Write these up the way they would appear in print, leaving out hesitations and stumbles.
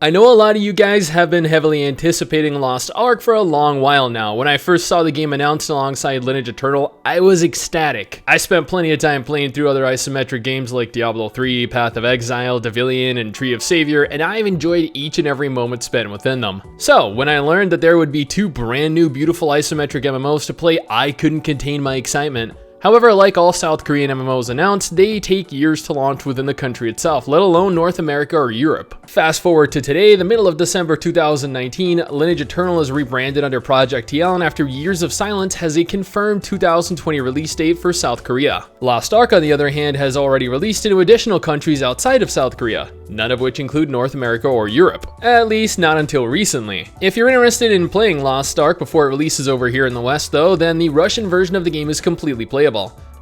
I know a lot of you guys have been heavily anticipating Lost Ark for a long while now. When I first saw the game announced alongside Lineage Eternal, I was ecstatic. I spent plenty of time playing through other isometric games like Diablo 3, Path of Exile, Devilian, and Tree of Savior, and I've enjoyed each and every moment spent within them. So, when I learned that there would be two brand new beautiful isometric MMOs to play, I couldn't contain my excitement. However, like all South Korean MMOs announced, they take years to launch within the country itself, let alone North America or Europe. Fast forward to today, the middle of December 2019, Lineage Eternal is rebranded under Project TL, and after years of silence has a confirmed 2020 release date for South Korea. Lost Ark, on the other hand, has already released into additional countries outside of South Korea, none of which include North America or Europe, at least not until recently. If you're interested in playing Lost Ark before it releases over here in the West though, then the Russian version of the game is completely playable.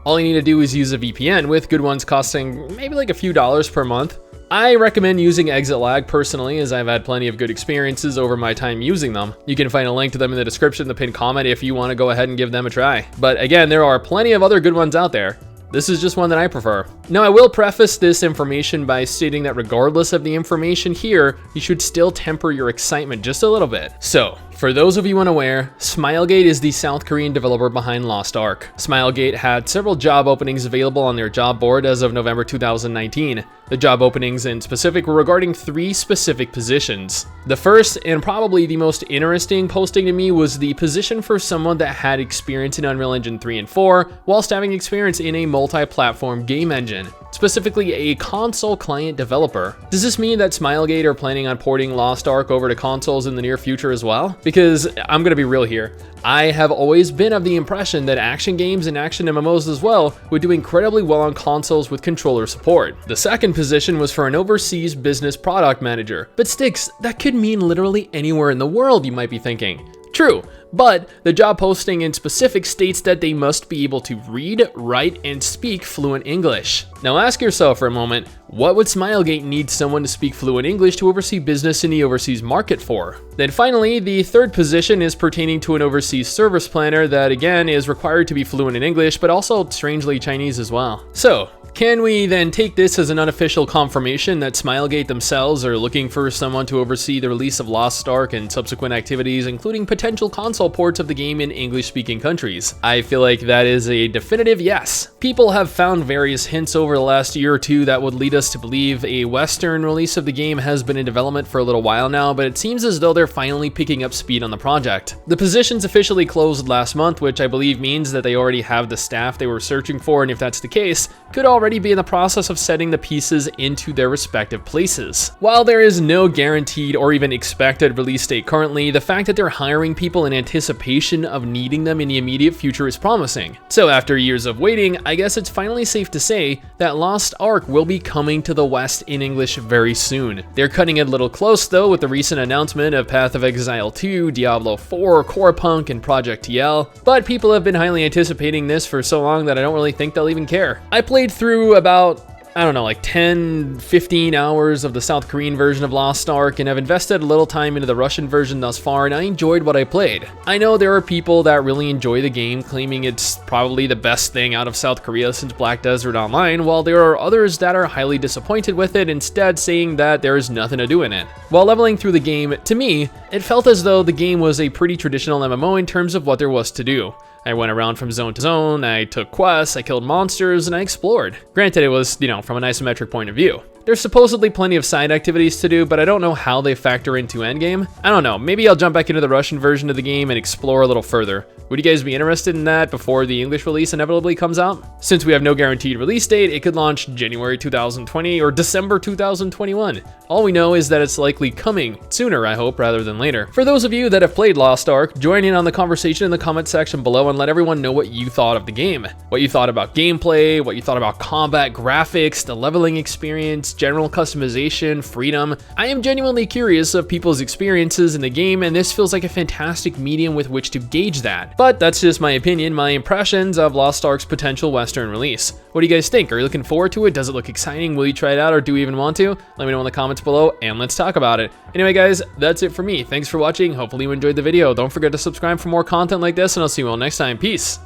All you need to do is use a VPN, with good ones costing maybe like a few dollars per month. I recommend using Exile personally, as I've had plenty of good experiences over my time using them. You can find a link to them in the description, the pinned comment, if you want to go ahead and give them a try. But again, there are plenty of other good ones out there. This is just one that I prefer. Now, I will preface this information by stating that regardless of the information here, you should still temper your excitement just a little bit. So, for those of you unaware, Smilegate is the South Korean developer behind Lost Ark. Smilegate had several job openings available on their job board as of November 2019. The job openings in specific were regarding 3 specific positions. The first, and probably the most interesting posting to me, was the position for someone that had experience in Unreal Engine 3 and 4, whilst having experience in a multi-platform game engine, specifically a console client developer. Does this mean that Smilegate are planning on porting Lost Ark over to consoles in the near future as well? Because I'm gonna be real here, I have always been of the impression that action games and action MMOs as well would do incredibly well on consoles with controller support. The second position was for an overseas business product manager. But Sticks, that could mean literally anywhere in the world, you might be thinking. True, but the job posting in specific states that they must be able to read, write, and speak fluent English. Now ask yourself for a moment, what would Smilegate need someone to speak fluent English to oversee business in the overseas market for? Then finally, the third position is pertaining to an overseas service planner that again is required to be fluent in English, but also strangely Chinese as well. So, can we then take this as an unofficial confirmation that Smilegate themselves are looking for someone to oversee the release of Lost Ark and subsequent activities, including potential console ports of the game in English-speaking countries? I feel like that is a definitive yes. People have found various hints over the last year or two that would lead us to believe a Western release of the game has been in development for a little while now, but it seems as though they're finally picking up speed on the project. The positions officially closed last month, which I believe means that they already have the staff they were searching for, and if that's the case, could already be in the process of setting the pieces into their respective places. While there is no guaranteed or even expected release date currently, the fact that they're hiring people in anticipation of needing them in the immediate future is promising. So after years of waiting, I guess it's finally safe to say that Lost Ark will be coming to the West in English very soon. They're cutting it a little close though with the recent announcement of Path of Exile 2, Diablo 4, Core Punk, and Project TL, but people have been highly anticipating this for so long that I don't really think they'll even care. I played through about, I don't know, like 10-15 hours of the South Korean version of Lost Ark, and I've invested a little time into the Russian version thus far, and I enjoyed what I played. I know there are people that really enjoy the game, claiming it's probably the best thing out of South Korea since Black Desert Online, while there are others that are highly disappointed with it, instead saying that there is nothing to do in it. While leveling through the game, to me, it felt as though the game was a pretty traditional MMO in terms of what there was to do. I went around from zone to zone, I took quests, I killed monsters, and I explored. Granted, it was, from an isometric point of view. There's supposedly plenty of side activities to do, but I don't know how they factor into endgame. I don't know, maybe I'll jump back into the Russian version of the game and explore a little further. Would you guys be interested in that before the English release inevitably comes out? Since we have no guaranteed release date, it could launch January 2020 or December 2021. All we know is that it's likely coming sooner, I hope, rather than later. For those of you that have played Lost Ark, join in on the conversation in the comment section below and let everyone know what you thought of the game. What you thought about gameplay, what you thought about combat, graphics, the leveling experience, general customization, freedom. I am genuinely curious of people's experiences in the game, and this feels like a fantastic medium with which to gauge that. But that's just my opinion, my impressions of Lost Ark's potential Western release. What do you guys think? Are you looking forward to it? Does it look exciting? Will you try it out, or do you even want to? Let me know in the comments below, and let's talk about it. Anyway guys, that's it for me. Thanks for watching. Hopefully you enjoyed the video. Don't forget to subscribe for more content like this, and I'll see you all next time. Peace.